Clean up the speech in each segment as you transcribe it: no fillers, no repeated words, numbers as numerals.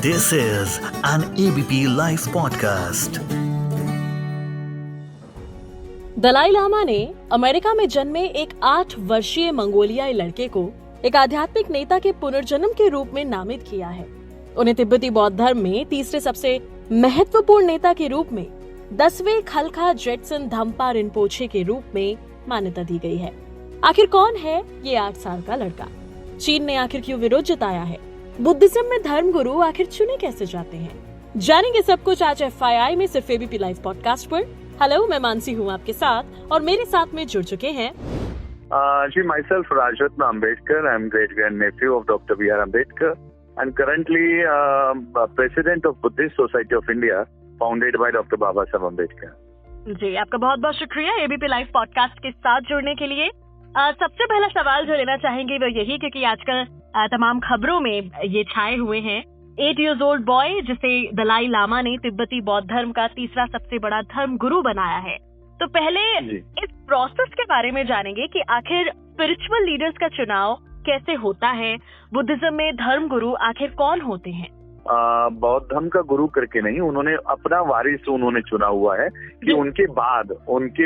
This is an ABP Life podcast. Dalai Lama ने America में जन्मे एक 8 वर्षीय मंगोलियाई लड़के को एक आध्यात्मिक नेता के पुनर्जन्म के रूप में नामित किया है। उन्हें तिब्बती बौद्ध धर्म में तीसरे सबसे महत्वपूर्ण नेता के रूप में 10वें खलखा जेटसन धम्पा रिनपोछे के रूप में मान्यता दी गई है। आखिर कौन है ये 8 साल का लड़का? चीन ने आखिर क्यों विरोध जताया है? बुद्धिज्म में धर्म गुरु आखिर चुने कैसे जाते हैं? जानेंगे सब कुछ आज FYI में सिर्फ एबीपी लाइव पॉडकास्ट पर। हेलो, मैं मानसी हूँ आपके साथ और मेरे साथ में जुड़ चुके हैं जी, myself Rajratna Ambedkar. I'm great grandnephew of Dr. B.R. Ambedkar and currently president of Buddhist Society of India, founded by Dr. Baba Saheb Ambedkar. जी, आपका बहुत बहुत शुक्रिया एबीपी लाइव पॉडकास्ट के साथ जुड़ने के लिए। सबसे पहला सवाल जो लेना चाहेंगे वो यही, क्योंकि आजकल तमाम खबरों में ये छाए हुए हैं। 8 years old बॉय जिसे दलाई लामा ने तिब्बती बौद्ध धर्म का तीसरा सबसे बड़ा धर्म गुरु बनाया है। तो पहले इस प्रोसेस के बारे में जानेंगे कि आखिर स्पिरिचुअल लीडर्स का चुनाव कैसे होता है। बुद्धिज्म में धर्म गुरु आखिर कौन होते हैं? बौद्ध धर्म का गुरु करके नहीं, उन्होंने अपना वारिस उन्होंने चुना हुआ है कि उनके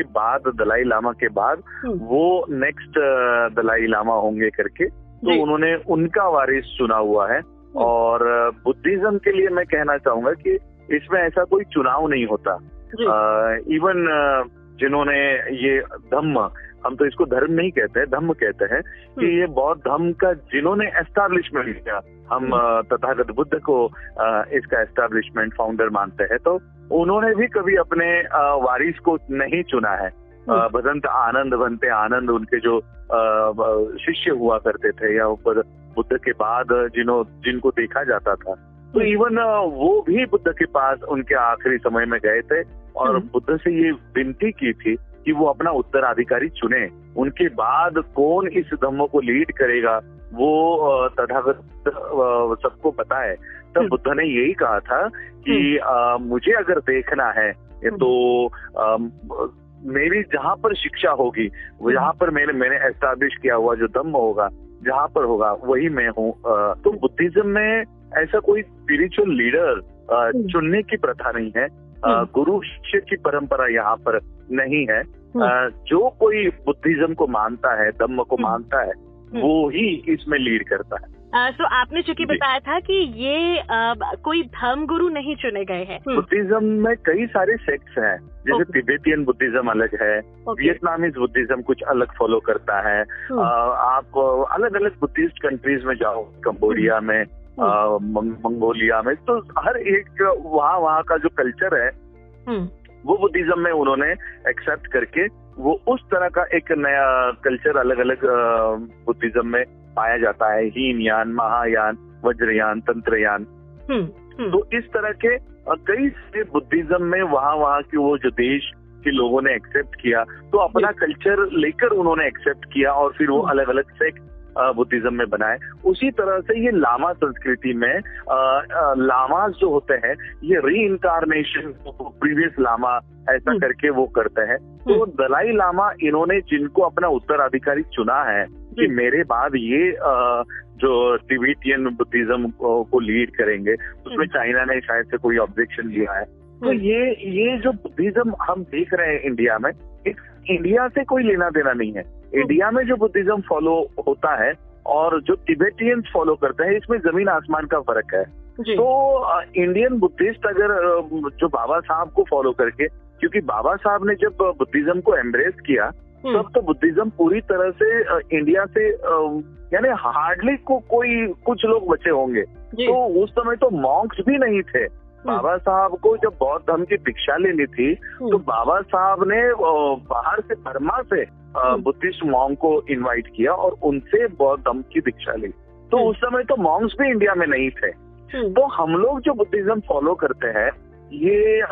बाद दलाई लामा के बाद वो नेक्स्ट दलाई लामा होंगे करके, तो उन्होंने उनका वारिस चुना हुआ है। और बुद्धिज्म के लिए मैं कहना चाहूंगा कि इसमें ऐसा कोई चुनाव नहीं होता। इवन जिन्होंने ये धम्म, हम तो इसको धर्म नहीं कहते हैं, धम्म कहते हैं, कि ये बौद्ध धर्म का जिन्होंने एस्टैब्लिशमेंट किया, हम तथागत बुद्ध को इसका एस्टैब्लिशमेंट फाउंडर मानते हैं, तो उन्होंने भी कभी अपने वारिस को नहीं चुना है। भदंत आनंद बनते आनंद उनके जो शिष्य हुआ करते थे, या बुद्ध के बाद जिनको देखा जाता था, तो इवन वो भी बुद्ध के पास उनके आखिरी समय में गए थे और बुद्ध से ये विनती की थी कि वो अपना उत्तराधिकारी चुने। उनके बाद कौन इस धम्म को लीड करेगा वो तथागत सबको पता है। तब बुद्ध ने यही कहा था कि मुझे अगर देखना है तो मेरी जहाँ पर शिक्षा होगी, वो जहाँ पर मैंने एस्टैब्लिश किया हुआ जो धम्म होगा, जहाँ पर होगा वही मैं हूँ। तो बुद्धिज्म में ऐसा कोई स्पिरिचुअल लीडर चुनने की प्रथा नहीं है। गुरु शिष्य की परंपरा यहाँ पर नहीं है। जो कोई बुद्धिज्म को मानता है, धम्म को मानता है, वो ही इसमें लीड करता है। तो आपने चूंकि बताया था कि ये कोई धर्म गुरु नहीं चुने गए हैं। बुद्धिज्म में कई सारे सेक्ट्स हैं, जैसे तिब्बतियन बुद्धिज्म अलग है, वियतनामीज बुद्धिज्म कुछ अलग फॉलो करता है। आप अलग अलग बुद्धिस्ट कंट्रीज में जाओ, कंबोडिया में, मंगोलिया में, तो हर एक वहाँ का जो कल्चर है वो बुद्धिज्म में उन्होंने एक्सेप्ट करके वो उस तरह का एक नया कल्चर अलग अलग बुद्धिज्म में पाया जाता है। हीनयान, महायान, वज्रयान, तंत्रयान। तो इस तरह के कई सारे बुद्धिज्म में वहाँ के वो जो देश के लोगों ने एक्सेप्ट किया, तो अपना कल्चर लेकर उन्होंने एक्सेप्ट किया और फिर वो अलग अलग सेक्ट बुद्धिज्म में बनाए। उसी तरह से ये लामा संस्कृति में लामास जो होते हैं, ये री इनकारनेशन प्रीवियस लामा ऐसा करके वो करते हैं। तो दलाई लामा इन्होंने जिनको अपना उत्तराधिकारी चुना है कि मेरे बाद ये जो तिब्बतियन बुद्धिज्म को लीड करेंगे, उसमें चाइना ने शायद से कोई ऑब्जेक्शन लिया है। तो ये जो बुद्धिज्म हम देख रहे हैं इंडिया में, इंडिया से कोई लेना देना नहीं है। इंडिया में जो बुद्धिज्म फॉलो होता है और जो तिब्बतियंस फॉलो करते हैं, इसमें जमीन आसमान का फर्क है। तो इंडियन बुद्धिस्ट अगर जो बाबा साहब को फॉलो करके, क्योंकि बाबा साहब ने जब बुद्धिज्म को एम्ब्रेस किया तब तो बुद्धिज्म पूरी तरह से इंडिया से यानी हार्डली कुछ लोग बचे होंगे। तो उस समय तो मॉन्क्स भी नहीं थे। बाबा साहब को जब बौद्ध धर्म की दीक्षा लेनी थी, तो बाबा साहब ने बाहर से, बर्मा से बुद्धिस्ट मॉन्क को इनवाइट किया और उनसे बौद्ध धर्म की दीक्षा ली। तो उस समय तो मॉन्क्स भी इंडिया में नहीं थे। तो हम लोग जो बुद्धिज्म फॉलो करते हैं, ये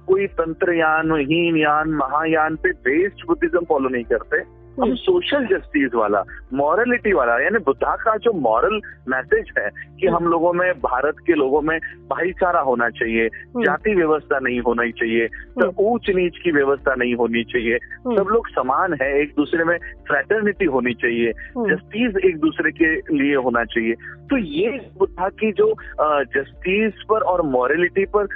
कोई तंत्रयान, हीनयान, महायान पे बेस्ड बुद्धिज्म फॉलो नहीं करते। हम सोशल जस्टिस वाला, मॉरलिटी वाला, यानी बुद्धा का जो मॉरल मैसेज है कि हम लोगों में, भारत के लोगों में भाईचारा होना चाहिए, जाति व्यवस्था नहीं होनी चाहिए, तो ऊंच नीच की व्यवस्था नहीं होनी चाहिए, सब लोग समान है, एक दूसरे में फ्रेटर्निटी होनी चाहिए, जस्टिस एक दूसरे के लिए होना चाहिए। तो ये बुद्धा की जो जस्टिस पर और मॉरलिटी पर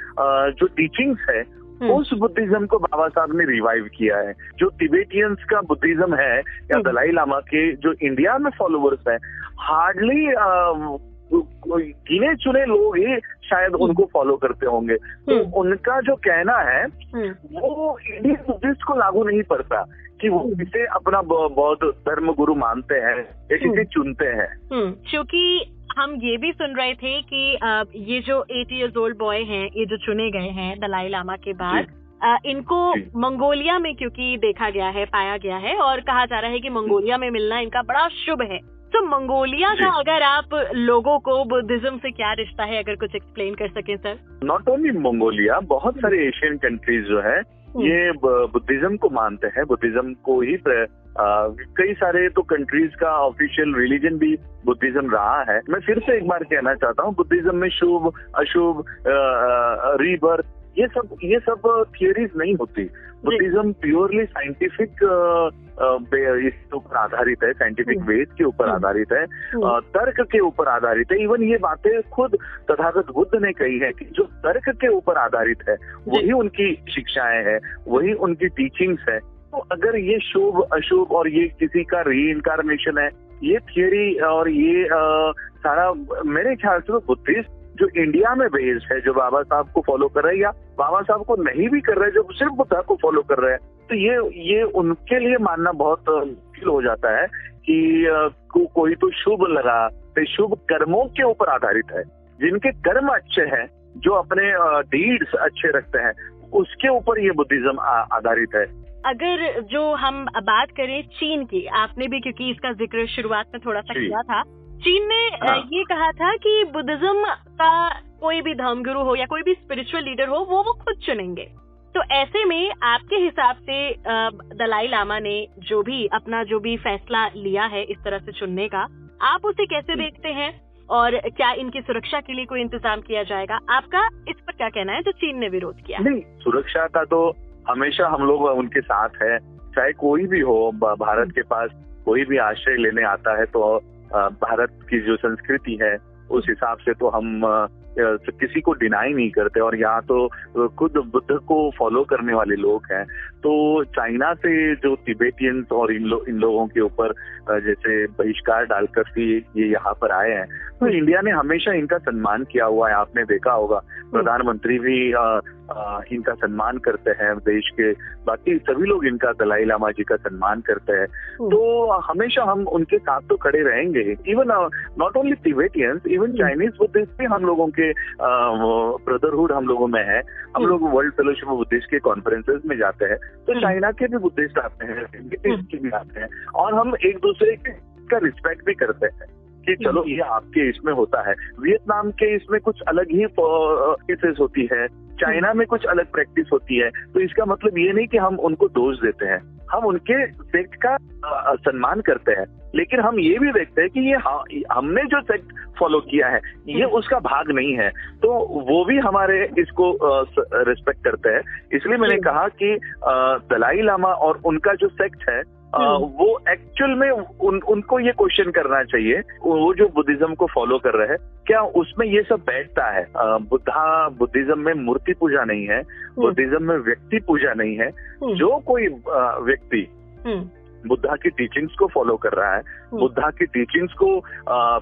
जो टीचिंग्स है, उस बुद्धिज्म को बाबा साहब ने रिवाइव किया है। जो तिबेटियंस का बुद्धिज्म है या दलाई लामा के जो इंडिया में फॉलोवर्स है, हार्डली गिने चुने लोग ही शायद उनको फॉलो करते होंगे। तो उनका जो कहना है वो इंडियन बुद्धिस्ट को लागू नहीं पड़ता कि वो किसे अपना बौद्ध धर्म गुरु मानते हैं या किसे चुनते हैं। क्योंकि हम ये भी सुन रहे थे कि ये जो 8 years old बॉय हैं, ये जो चुने गए हैं दलाई लामा के बाद, इनको मंगोलिया में क्योंकि देखा गया है, पाया गया है, और कहा जा रहा है कि मंगोलिया में मिलना इनका बड़ा शुभ है। तो मंगोलिया का अगर आप लोगों को बुद्धिज्म से क्या रिश्ता है, अगर कुछ एक्सप्लेन कर सकें सर। नॉट ओनली मंगोलिया, बहुत सारे एशियन कंट्रीज जो है ये बुद्धिज्म को मानते हैं, बुद्धिज्म को ही कई सारे तो कंट्रीज का ऑफिशियल रिलीजन भी बुद्धिज्म रहा है। मैं फिर से एक बार कहना चाहता हूँ, बुद्धिज्म में शुभ अशुभ, रीबर्थ, ये सब थियरीज नहीं होती। बुद्धिज्म प्योरली साइंटिफिक इसके ऊपर आधारित है, साइंटिफिक वेद के ऊपर आधारित है, तर्क के ऊपर आधारित है। इवन ये बातें खुद तथागत बुद्ध ने कही है कि जो तर्क के ऊपर आधारित है वही उनकी शिक्षाएं हैं, वही उनकी टीचिंग्स है। तो अगर ये शुभ अशुभ और ये किसी का रीइंकारनेशन है, ये थियरी और ये सारा मेरे ख्याल से बुद्धिस्ट जो इंडिया में बेस्ड है, जो बाबा साहब को फॉलो कर रहे हैं या बाबा साहब को नहीं भी कर रहे हैं, जो सिर्फ बुद्धा को फॉलो कर रहे हैं, तो ये उनके लिए मानना बहुत मुश्किल हो जाता है कि कोई तो शुभ लगा, तो शुभ कर्मों के ऊपर आधारित है। जिनके कर्म अच्छे हैं, जो अपने डीड्स अच्छे रखते हैं, उसके ऊपर ये बुद्धिज्म आधारित है। अगर जो हम बात करें चीन की, आपने भी क्योंकि इसका जिक्र शुरुआत में थोड़ा सा किया था, चीन ने ये कहा था कि बुद्धिज्म का कोई भी धर्मगुरु हो या कोई भी स्पिरिचुअल लीडर हो, वो खुद चुनेंगे। तो ऐसे में आपके हिसाब से दलाई लामा ने जो भी फैसला लिया है इस तरह से चुनने का, आप उसे कैसे देखते हैं और क्या इनकी सुरक्षा के लिए कोई इंतजाम किया जाएगा? आपका इस पर क्या कहना है जो चीन ने विरोध किया? नहीं, सुरक्षा का तो हमेशा हम लोग उनके साथ है, चाहे कोई भी हो। भारत के पास कोई भी आश्रय लेने आता है तो भारत की जो संस्कृति है उस हिसाब से तो हम किसी को डिनाई नहीं करते, और यहाँ तो खुद बुद्ध को फॉलो करने वाले लोग हैं। तो चाइना से जो तिबेटियंस और इन लोगों के ऊपर जैसे बहिष्कार डालकर ये यहाँ पर आए हैं, तो इंडिया ने हमेशा इनका सम्मान किया हुआ है। आपने देखा होगा प्रधानमंत्री भी इनका सम्मान करते हैं, देश के बाकी सभी लोग इनका दलाई लामा जी का सम्मान करते हैं। तो हमेशा हम उनके साथ तो खड़े रहेंगे। Even not only Tibetans, even Chinese Buddhist भी हम लोगों के ब्रदरहुड हम लोगों में है। हम लोग वर्ल्ड फेलोशिप ऑफ बुद्धिस्ट के कॉन्फ्रेंसेस में जाते हैं, तो चाइना के भी बुद्धिस्ट आते हैं, के भी आते हैं, और हम एक दूसरे का रिस्पेक्ट भी करते हैं कि चलो ये आपके इसमें होता है। वियतनाम के इसमें कुछ अलग ही प्रैक्टिस होती है, चाइना में कुछ अलग प्रैक्टिस होती है। तो इसका मतलब ये नहीं कि हम उनको दोष देते हैं, हम उनके सेक्ट का सम्मान करते हैं, लेकिन हम ये भी देखते हैं कि ये हमने जो सेक्ट फॉलो किया है ये उसका भाग नहीं है, तो वो भी हमारे इसको रिस्पेक्ट करते हैं। इसलिए मैंने कहा कि दलाई लामा और उनका जो सेक्ट है वो एक्चुअल में उनको ये क्वेश्चन करना चाहिए, वो जो बुद्धिज्म को फॉलो कर रहे हैं, क्या उसमें ये सब बैठता है? बुद्धिज्म में मूर्ति पूजा नहीं है, बुद्धिज्म में व्यक्ति पूजा नहीं है। जो कोई व्यक्ति बुद्धा की टीचिंग्स को फॉलो कर रहा है, बुद्धा की टीचिंग्स को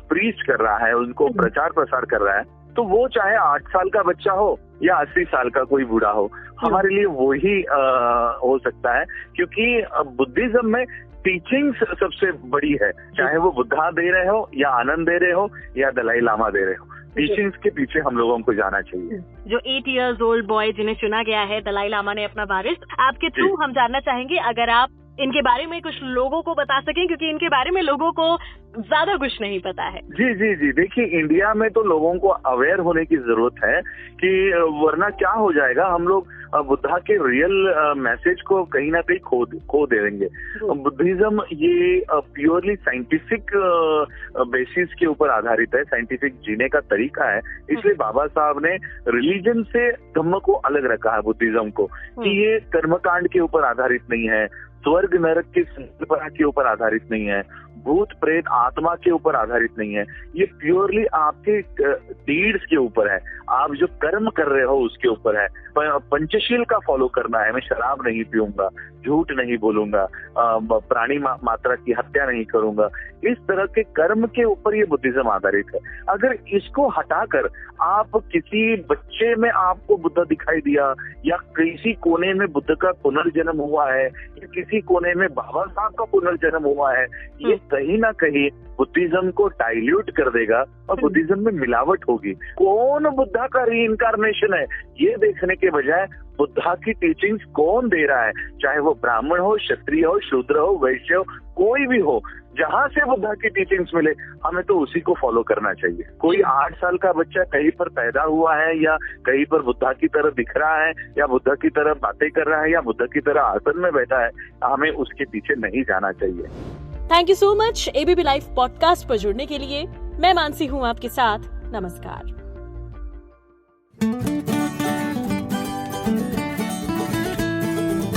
प्रीच कर रहा है, उनको प्रचार प्रसार कर रहा है, तो वो चाहे 8 साल का बच्चा हो या 80 साल का कोई बूढ़ा हो, हमारे लिए वो ही हो सकता है। क्योंकि बुद्धिज्म में टीचिंग्स सबसे बड़ी है, चाहे वो बुद्धा दे रहे हो या आनंद दे रहे हो या दलाई लामा दे रहे हो, टीचिंग्स के पीछे हम लोगों को जाना चाहिए। जो 8 years old बॉय जिन्हें चुना गया है दलाई लामा ने अपना वारिस, आपके थ्रू हम जानना चाहेंगे अगर आप इनके बारे में कुछ लोगों को बता सकें, क्योंकि इनके बारे में लोगों को ज्यादा कुछ नहीं पता है। जी, देखिए इंडिया में तो लोगों को अवेयर होने की जरूरत है कि वरना क्या हो जाएगा, हम लोग बुद्धा के रियल मैसेज को कहीं ना कहीं खो देंगे। बुद्धिज्म ये प्योरली साइंटिफिक बेसिस के ऊपर आधारित है, साइंटिफिक जीने का तरीका है। इसलिए बाबा साहब ने रिलीजन से धम्म को अलग रखा है बुद्धिज्म को, कि ये कर्मकांड के ऊपर आधारित नहीं है, स्वर्ग नरक की संकल्पना के ऊपर आधारित नहीं है, भूत प्रेत आत्मा के ऊपर आधारित नहीं है। ये प्योरली आपके डीड्स के ऊपर है, आप जो कर्म कर रहे हो उसके ऊपर है। पंचशील का फॉलो करना है, मैं शराब नहीं पीऊंगा, झूठ नहीं बोलूंगा, प्राणी मात्रा की हत्या नहीं करूंगा। इस तरह के कर्म के ऊपर ये बुद्धिज्म आधारित है। अगर इसको हटाकर आप किसी बच्चे में आपको बुद्ध दिखाई दिया, या किसी कोने में बुद्ध का पुनर्जन्म हुआ है, या किसी कोने में बाबा साहब का पुनर्जन्म हुआ है, ये कहीं ना कहीं बुद्धिज्म को डाइल्यूट कर देगा और बुद्धिज्म में मिलावट होगी। कौन बुद्धा का रीइंकारनेशन है ये देखने के बजाय बुद्धा की टीचिंग्स कौन दे रहा है, चाहे वो ब्राह्मण हो, क्षत्रिय हो, शूद्र हो, वैश्य हो, कोई भी हो, जहां से बुद्धा की टीचिंग्स मिले हमें तो उसी को फॉलो करना चाहिए। कोई 8 साल का बच्चा कहीं पर पैदा हुआ है या कहीं पर बुद्धा की तरह दिख रहा है या बुद्धा की तरह बातें कर रहा है या बुद्धा की तरह आसन में बैठा है, हमें उसके पीछे नहीं जाना चाहिए। Thank you so much ABP live podcast पर जुड़ने के लिए। मैं मानसी हूँ आपके साथ। नमस्कार।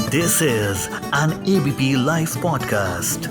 This is an ABP Life podcast.